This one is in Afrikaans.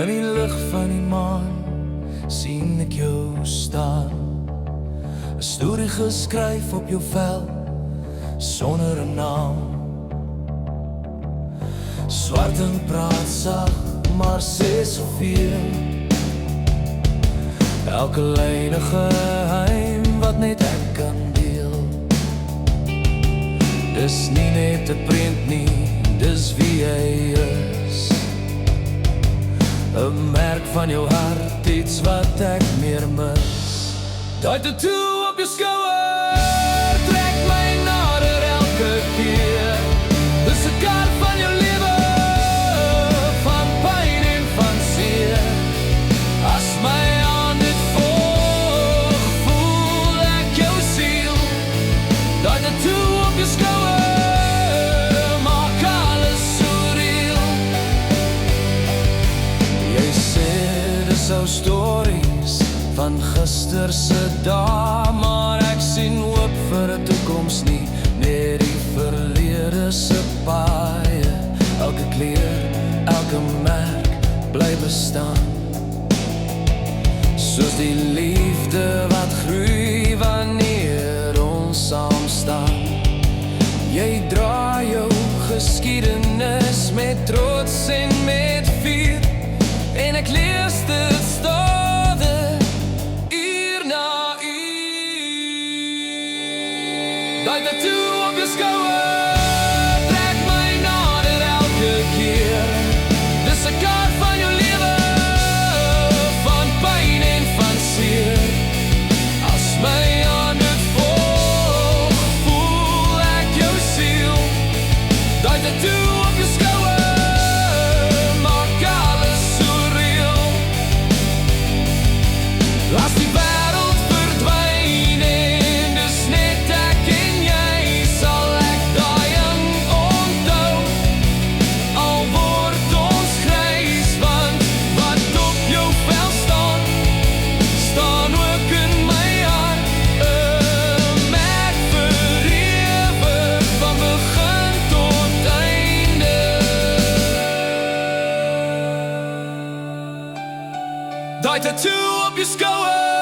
In die lig van die maan sien ek jou staan, 'n storie geskryf op jou vel sonder 'n naam. Swart en praat sag, maar sê soveel. Elke lyn 'n geheim wat net ek kan deel. Dis nie net 'n prent nie, dis wie jy is. 'n merk van jou hart, iets wat ek meer mis. Daai tattoo op jou skouer trek my nader elke keer. Dis 'n kaart van jou lewe, van pyn en van seer. As my hand dit volg, voel ek jou siel. Daai tattoo op jou skouer maak alles so reël. Jy sê dis ou stories van gister se dae, maar ek sien hoop vir 'n toekoms nie, net die verlede se paaie. Elke kleur, elke merk bly bestaan, soos die liefde wat groei wanneer ons saam staan. Jy dra jou geskiedenis met trots en met vuur, en ek lees dit stadig uur na uur. Daai tattoo op jou skouer trek my nader elke keer. Dis 'n kaart van jou lewe, van pyn en van seer. As my hand dit volg, voel ek jou siel. Daai tattoo op jou skouer maak alles so reël. As die wêreld verdwyn en dis net ek en jy, sal ek daai ding onthou. Al word ons grys, want wat op jou vel staan, staan ook in my hart. 'n merk vir ewig, van begin tot einde. Daai tattoo op jou skouer